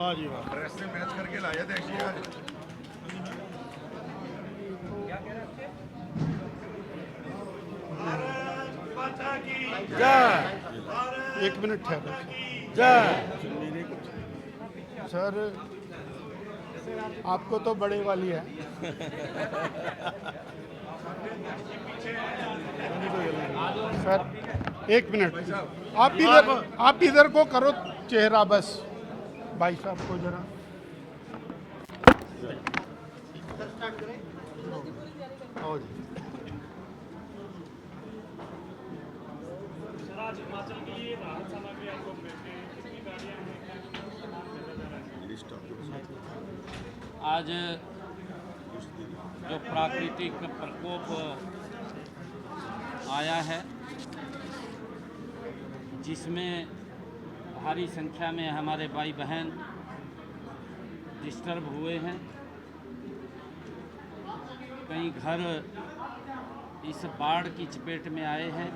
वाह जी वाह। प्रेस से मैच करके लाया था एक्चुअली आज। जय। एक मिनट ठहरो जय। सर आपको तो बड़े वाली है। सर एक मिनट आप इधर को करो चेहरा बस भाई साहब को जरा। आओ जी। आज हिमाचल के लिए राहत सामग्री आपको भेजते हैं, कितनी गाड़ियाँ हैं, क्या आज जो प्राकृतिक प्रकोप आया है जिसमें भारी संख्या में हमारे भाई बहन डिस्टर्ब हुए हैं, कई घर इस बाढ़ की चपेट में आए हैं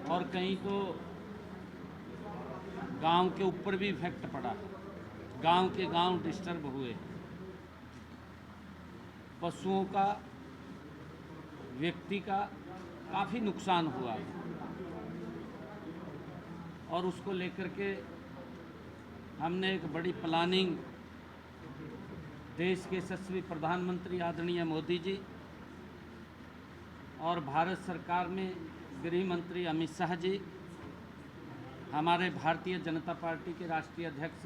और कहीं तो गांव के ऊपर भी इफेक्ट पड़ा, गांव के गांव डिस्टर्ब हुए, पशुओं का, व्यक्ति का काफ़ी नुकसान हुआ और उसको लेकर के हमने एक बड़ी प्लानिंग देश के यशस्वी प्रधानमंत्री आदरणीय मोदी जी और भारत सरकार में गृह मंत्री अमित शाह जी, हमारे भारतीय जनता पार्टी के राष्ट्रीय अध्यक्ष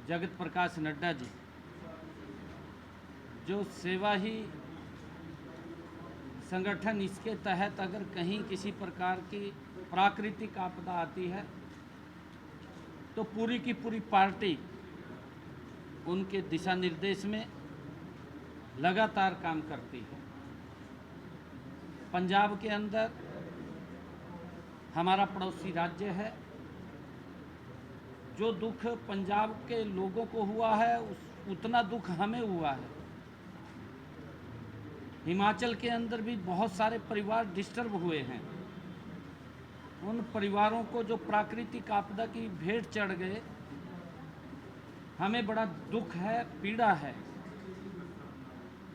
जगत प्रकाश नड्डा जी, जो सेवा ही संगठन, इसके तहत अगर कहीं किसी प्रकार की प्राकृतिक आपदा आती है तो पूरी की पूरी पार्टी उनके दिशा निर्देश में लगातार काम करती है। पंजाब के अंदर हमारा पड़ोसी राज्य है, जो दुख पंजाब के लोगों को हुआ है उतना दुख हमें हुआ है। हिमाचल के अंदर भी बहुत सारे परिवार डिस्टर्ब हुए हैं, उन परिवारों को जो प्राकृतिक आपदा की भेंट चढ़ गए, हमें बड़ा दुख है, पीड़ा है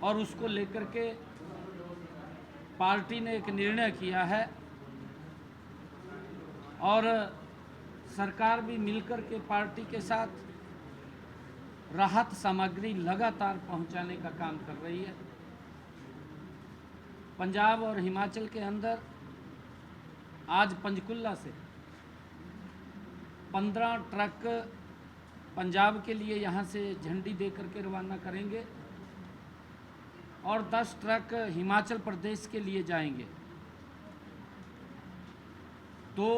और उसको लेकर के पार्टी ने एक निर्णय किया है और सरकार भी मिलकर के पार्टी के साथ राहत सामग्री लगातार पहुंचाने का काम कर रही है। पंजाब और हिमाचल के अंदर आज पंचकुला से 15 ट्रक पंजाब के लिए यहाँ से झंडी दे करके रवाना करेंगे और 10 ट्रक हिमाचल प्रदेश के लिए जाएंगे। तो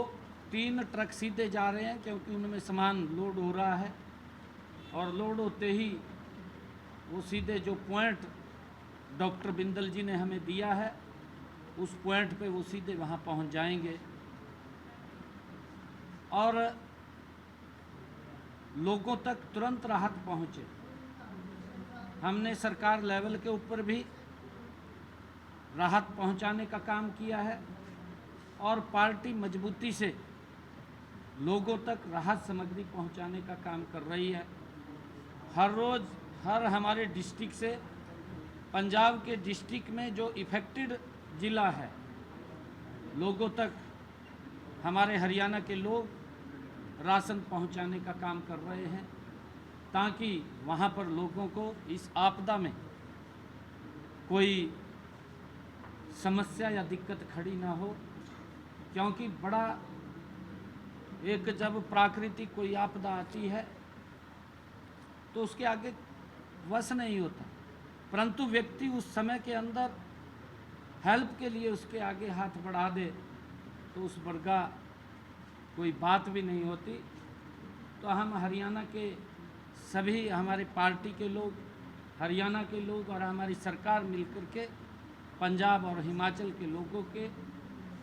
3 ट्रक सीधे जा रहे हैं क्योंकि उनमें सामान लोड हो रहा है और लोड होते ही वो सीधे जो पॉइंट डॉक्टर बिंदल जी ने हमें दिया है उस पॉइंट पे वो सीधे वहाँ पहुँच जाएंगे और लोगों तक तुरंत राहत पहुँचे। हमने सरकार लेवल के ऊपर भी राहत पहुँचाने का काम किया है और पार्टी मजबूती से लोगों तक राहत सामग्री पहुँचाने का काम कर रही है। हर रोज़ हर हमारे डिस्ट्रिक्ट से, पंजाब के डिस्ट्रिक्ट में जो इफ़ेक्टेड ज़िला है, लोगों तक हमारे हरियाणा के लोग राशन पहुंचाने का काम कर रहे हैं ताकि वहां पर लोगों को इस आपदा में कोई समस्या या दिक्कत खड़ी ना हो, क्योंकि बड़ा एक जब प्राकृतिक कोई आपदा आती है तो उसके आगे वश नहीं होता, परंतु व्यक्ति उस समय के अंदर हेल्प के लिए उसके आगे हाथ बढ़ा दे तो उस वर्गा कोई बात भी नहीं होती। तो हम हरियाणा के सभी, हमारे पार्टी के लोग, हरियाणा के लोग और हमारी सरकार मिलकर के पंजाब और हिमाचल के लोगों के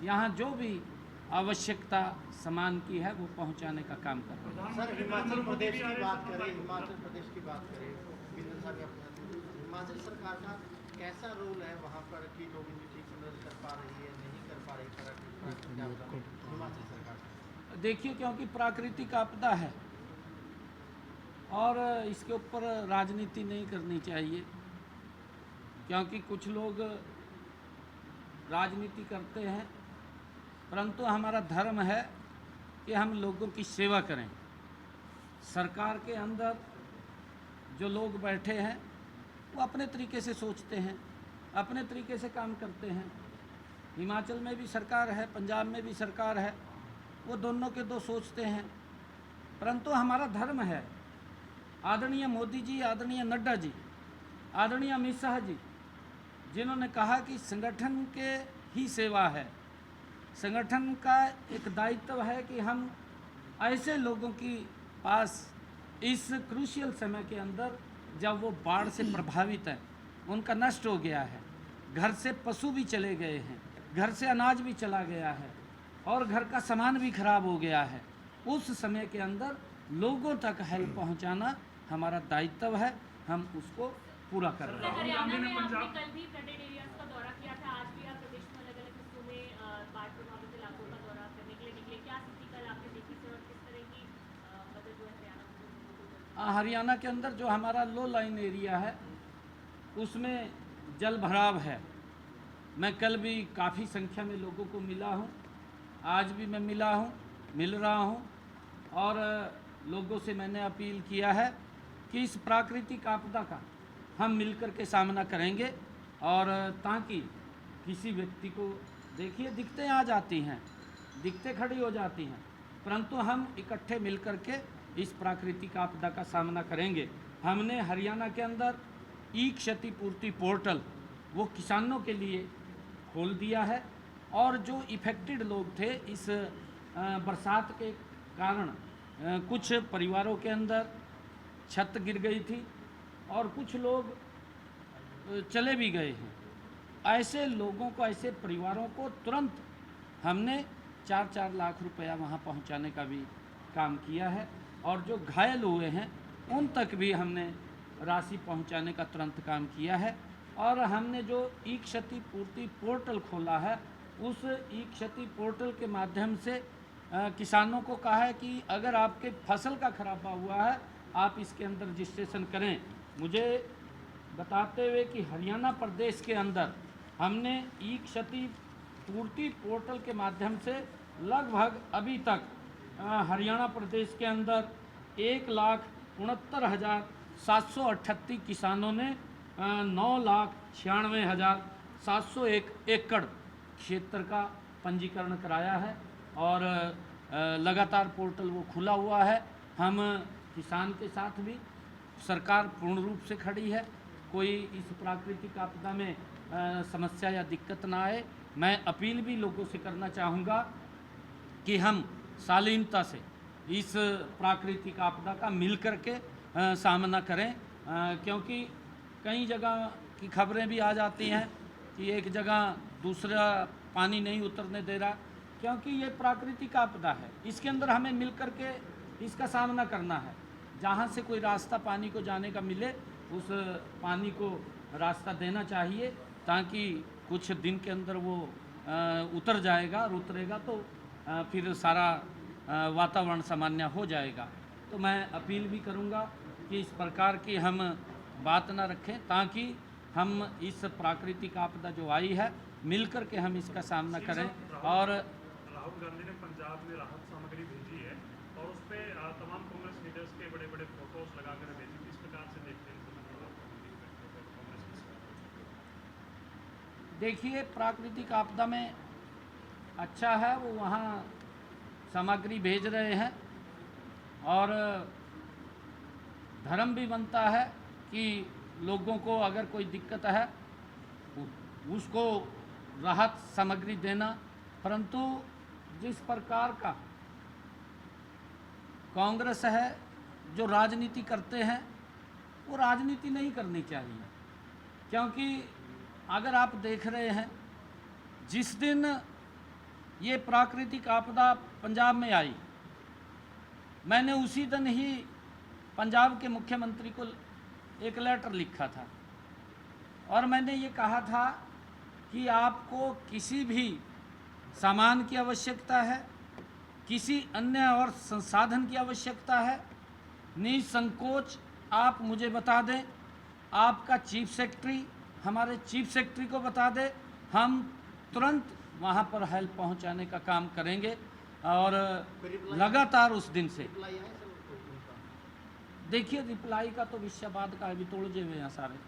यहाँ जो भी आवश्यकता सामान की है वो पहुँचाने का काम कर रहे हैं। सर हिमाचल प्रदेश की बात करें, बिंदल साहब, हिमाचल सरकार का कैसा रोल है वहाँ पर कि लोग इनकी ठीक से मदद कर पा रही है, नहीं कर पा रही, हिमाचल सरकार? देखिए, क्योंकि प्राकृतिक आपदा है और इसके ऊपर राजनीति नहीं करनी चाहिए, क्योंकि कुछ लोग राजनीति करते हैं, परंतु हमारा धर्म है कि हम लोगों की सेवा करें। सरकार के अंदर जो लोग बैठे हैं वो अपने तरीके से सोचते हैं, अपने तरीके से काम करते हैं। हिमाचल में भी सरकार है, पंजाब में भी सरकार है, वो दोनों के दो सोचते हैं, परंतु हमारा धर्म है। आदरणीय मोदी जी, आदरणीय नड्डा जी, आदरणीय अमित शाह जी, जिन्होंने कहा कि संगठन के ही सेवा है, संगठन का एक दायित्व है कि हम ऐसे लोगों की पास इस क्रूशियल समय के अंदर, जब वो बाढ़ से प्रभावित है, उनका नष्ट हो गया है, घर से पशु भी चले गए हैं, घर से अनाज भी चला गया है और घर का सामान भी खराब हो गया है, उस समय के अंदर लोगों तक हेल्प पहुंचाना हमारा दायित्व है। हम उसको पूरा कर रहे हैं। हरियाणा में आपने कल भी फ्लडेड एरियाज का दौरा किया था, आज भी आप प्रदेश में अलग अलग हिस्सों में बाढ़ प्रभावित इलाकों का दौरा करने के लिए निकले। क्या स्थिति कल आपने देखी थी और किस तरह की मदद जो है हरियाणा के अंदर जो हमारा लो लाइन एरिया है उसमें जल भराव है। मैं कल भी काफ़ी संख्या में लोगों को मिला हूँ, आज भी मैं मिल रहा हूँ और लोगों से मैंने अपील किया है कि इस प्राकृतिक आपदा का हम मिलकर के सामना करेंगे और ताकि किसी व्यक्ति को, देखिए दिक्कतें आ जाती हैं, दिक्कतें खड़ी हो जाती हैं, परंतु हम इकट्ठे मिलकर के इस प्राकृतिक आपदा का सामना करेंगे। हमने हरियाणा के अंदर ई क्षतिपूर्ति पोर्टल वो किसानों के लिए खोल दिया है और जो इफेक्टेड लोग थे इस बरसात के कारण, कुछ परिवारों के अंदर छत गिर गई थी और कुछ लोग चले भी गए हैं, ऐसे लोगों को, ऐसे परिवारों को तुरंत हमने 4-4 लाख रुपया वहाँ पहुँचाने का भी काम किया है और जो घायल हुए हैं उन तक भी हमने राशि पहुँचाने का तुरंत काम किया है। और हमने जो ई क्षतिपूर्ति पोर्टल खोला है, उस ई क्षति पोर्टल के माध्यम से किसानों को कहा है कि अगर आपके फसल का खराबा हुआ है आप इसके अंदर रजिस्ट्रेशन करें। मुझे बताते हुए कि हरियाणा प्रदेश के अंदर हमने ई क्षतिपूर्ति पोर्टल के माध्यम से लगभग अभी तक हरियाणा प्रदेश के अंदर 1,69,738 किसानों ने 9,96,701 एकड़ क्षेत्र का पंजीकरण कराया है और लगातार पोर्टल वो खुला हुआ है। हम किसान के साथ भी, सरकार पूर्ण रूप से खड़ी है, कोई इस प्राकृतिक आपदा में समस्या या दिक्कत ना आए। मैं अपील भी लोगों से करना चाहूँगा कि हम शालीनता से इस प्राकृतिक आपदा का मिलकर के सामना करें, क्योंकि कई जगह की खबरें भी आ जाती हैं कि एक जगह दूसरा पानी नहीं उतरने दे रहा, क्योंकि ये प्राकृतिक आपदा है, इसके अंदर हमें मिलकर के इसका सामना करना है। जहाँ से कोई रास्ता पानी को जाने का मिले उस पानी को रास्ता देना चाहिए, ताकि कुछ दिन के अंदर वो उतर जाएगा और उतरेगा तो फिर सारा वातावरण सामान्य हो जाएगा। तो मैं अपील भी करूँगा कि इस प्रकार की हम बात ना रखें, ताकि हम इस प्राकृतिक आपदा जो आई है मिलकर के हम इसका सामना करें। और राहुल गांधी ने पंजाब में राहत सामग्री भेजी है और उस पर तमाम कांग्रेस लीडर्स के बड़े बड़े फोटोज लगाकर भेजी, किस प्रकार से देखते हैं? देखिए, प्राकृतिक आपदा में अच्छा है वो वहाँ सामग्री भेज रहे हैं और धर्म भी बनता है कि लोगों को अगर कोई दिक्कत है उसको राहत सामग्री देना, परंतु जिस प्रकार का कांग्रेस है जो राजनीति करते हैं वो राजनीति नहीं करनी चाहिए। क्योंकि अगर आप देख रहे हैं जिस दिन ये प्राकृतिक आपदा पंजाब में आई, मैंने उसी दिन ही पंजाब के मुख्यमंत्री को एक लेटर लिखा था और मैंने ये कहा था कि आपको किसी भी सामान की आवश्यकता है, किसी अन्य और संसाधन की आवश्यकता है, निसंकोच आप मुझे बता दें, आपका चीफ सेक्रेटरी हमारे चीफ सेक्रेटरी को बता दे, हम तुरंत वहाँ पर हेल्प पहुँचाने का काम करेंगे। और लगातार उस दिन से देखिए, रिप्लाई का तो विषय बाद का, अभी तो उलझे हुए हैं सारे,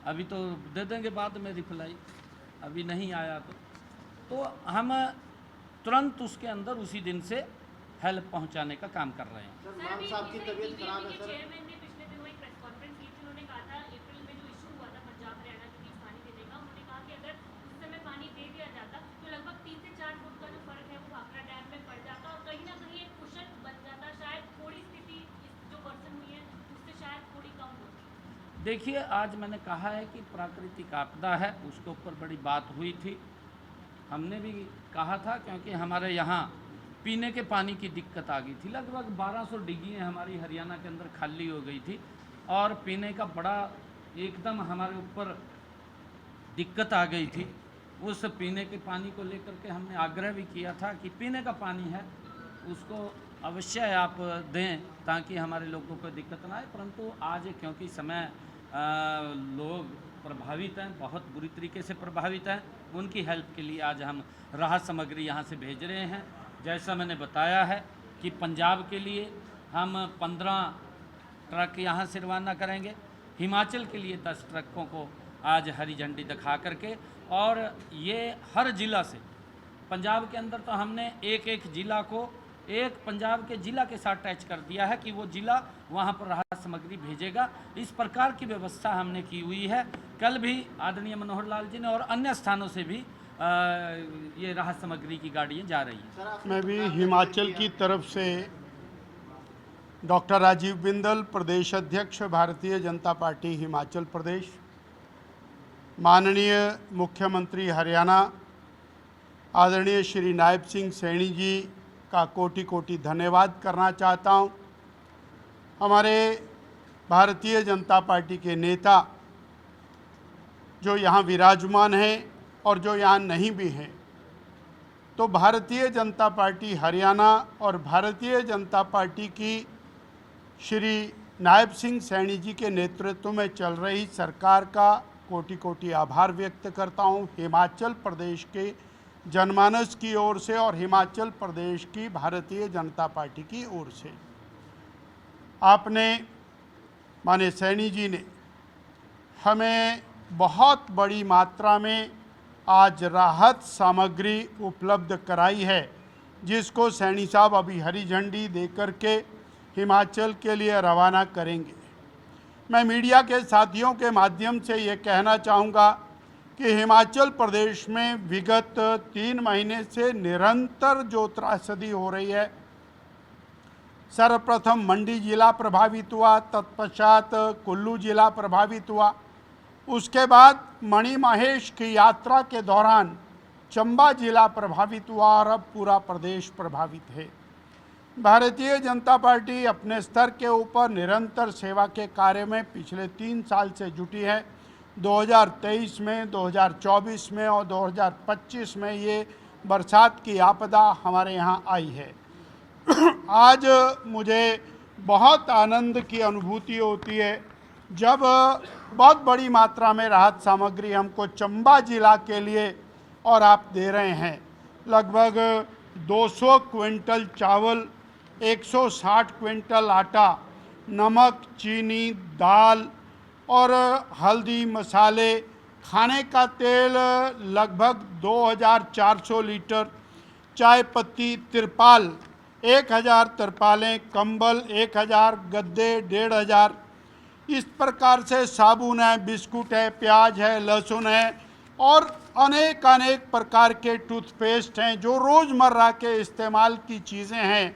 अभी तो दे देंगे बाद में रिप्लाई, अभी नहीं आया तो हम तुरंत उसके अंदर उसी दिन से हेल्प पहुंचाने का काम कर रहे हैं। सर, मान साहब की तबीयत खराब है सर। चेयरमैन ने पिछले दिनों एक प्रेस कॉन्फ्रेंस की थी, उन्होंने कहा था अप्रैल में जो इशू हुआ था पंजाब हरियाणा के बीच पानी देने का, उन्होंने कहा कि अगर उस समय पानी दे दिया जाता तो लगभग 3 से 4 फुट का जो फर्क है वो भाखड़ा डैम में पड़ जाता और कहीं ना कहीं एक कुशन बन जाता, शायद थोड़ी स्थिति जो वर्सन हुई है उससे शायद थोड़ी कम होती। देखिए, आज मैंने कहा है कि प्राकृतिक आपदा है, उसके ऊपर बड़ी बात हुई थी, हमने भी कहा था, क्योंकि हमारे यहाँ पीने के पानी की दिक्कत आ गई थी। लगभग 1200 डिग्गियाँ हमारी हरियाणा के अंदर खाली हो गई थी और पीने का बड़ा एकदम हमारे ऊपर दिक्कत आ गई थी। उस पीने के पानी को लेकर के हमने आग्रह भी किया था कि पीने का पानी है उसको अवश्य आप दें ताकि हमारे लोगों को दिक्कत ना आए। परंतु आज क्योंकि समय लोग प्रभावित हैं, बहुत बुरी तरीके से प्रभावित हैं, उनकी हेल्प के लिए आज हम राहत सामग्री यहाँ से भेज रहे हैं। जैसा मैंने बताया है कि पंजाब के लिए हम 15 ट्रक यहाँ से रवाना करेंगे, हिमाचल के लिए 10 ट्रकों को आज हरी झंडी दिखा करके, और ये हर ज़िला से, पंजाब के अंदर तो हमने एक ज़िला को एक पंजाब के ज़िला के साथ अटैच कर दिया है कि वो ज़िला वहाँ पर राहत सामग्री भेजेगा। इस प्रकार की व्यवस्था हमने की हुई है। कल भी आदरणीय मनोहर लाल जी ने और अन्य स्थानों से भी ये राहत सामग्री की गाड़ियाँ जा रही हैं। मैं भी हिमाचल की तरफ से डॉक्टर राजीव बिंदल, प्रदेश अध्यक्ष भारतीय जनता पार्टी हिमाचल प्रदेश, माननीय मुख्यमंत्री हरियाणा आदरणीय श्री नायब सिंह सैनी जी का कोटि कोटि धन्यवाद करना चाहता हूं। हमारे भारतीय जनता पार्टी के नेता जो यहाँ विराजमान हैं और जो यहाँ नहीं भी हैं, तो भारतीय जनता पार्टी हरियाणा और भारतीय जनता पार्टी की श्री नायब सिंह सैनी जी के नेतृत्व में चल रही सरकार का कोटि कोटि आभार व्यक्त करता हूँ। हिमाचल प्रदेश के जनमानस की ओर से और हिमाचल प्रदेश की भारतीय जनता पार्टी की ओर से आपने, माने सैनी जी ने, हमें बहुत बड़ी मात्रा में आज राहत सामग्री उपलब्ध कराई है, जिसको सैनी साहब अभी हरी झंडी दे करके हिमाचल के लिए रवाना करेंगे। मैं मीडिया के साथियों के माध्यम से ये कहना चाहूँगा कि हिमाचल प्रदेश में विगत 3 महीने से निरंतर जो त्रासदी हो रही है, सर्वप्रथम मंडी जिला प्रभावित हुआ, तत्पश्चात कुल्लू जिला प्रभावित हुआ, उसके बाद मणि महेश की यात्रा के दौरान चंबा जिला प्रभावित हुआ और अब पूरा प्रदेश प्रभावित है। भारतीय जनता पार्टी अपने स्तर के ऊपर निरंतर सेवा के कार्य में पिछले 3 साल से जुटी है। 2023 में, 2024 में और 2025 में ये बरसात की आपदा हमारे यहाँ आई है। आज मुझे बहुत आनंद की अनुभूति होती है जब बहुत बड़ी मात्रा में राहत सामग्री हमको चंबा जिला के लिए और आप दे रहे हैं। लगभग 200 क्विंटल चावल, 160 क्विंटल आटा, नमक, चीनी, दाल और हल्दी, मसाले, खाने का तेल लगभग 2400 लीटर, चाय पत्ती, तिरपाल 1000 तिरपालें, कंबल 1000, गद्दे 1500, इस प्रकार से साबुन है, बिस्कुट है, प्याज है, लहसुन है और अनेक प्रकार के टूथपेस्ट हैं, जो रोज़मर्रा के इस्तेमाल की चीज़ें हैं।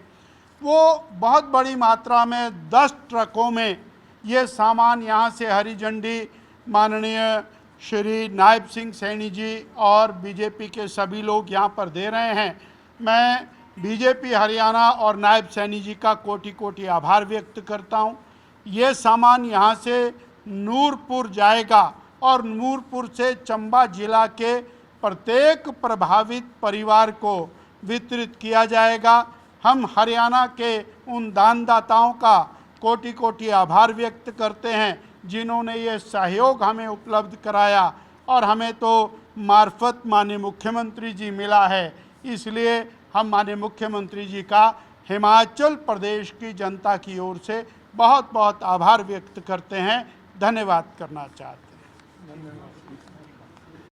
वो बहुत बड़ी मात्रा में 10 ट्रकों में ये सामान यहाँ से हरी झंडी माननीय श्री नायब सिंह सैनी जी और बीजेपी के सभी लोग यहाँ पर दे रहे हैं। मैं बीजेपी हरियाणा और नायब सैनी जी का कोटि कोटि आभार व्यक्त करता हूँ। ये सामान यहाँ से नूरपुर जाएगा और नूरपुर से चंबा जिला के प्रत्येक प्रभावित परिवार को वितरित किया जाएगा। हम हरियाणा के उन दानदाताओं का कोटि कोटि आभार व्यक्त करते हैं जिन्होंने ये सहयोग हमें उपलब्ध कराया, और हमें तो मार्फत माननीय मुख्यमंत्री जी मिला है, इसलिए हम माननीय मुख्यमंत्री जी का हिमाचल प्रदेश की जनता की ओर से बहुत बहुत आभार व्यक्त करते हैं, धन्यवाद करना चाहते हैं।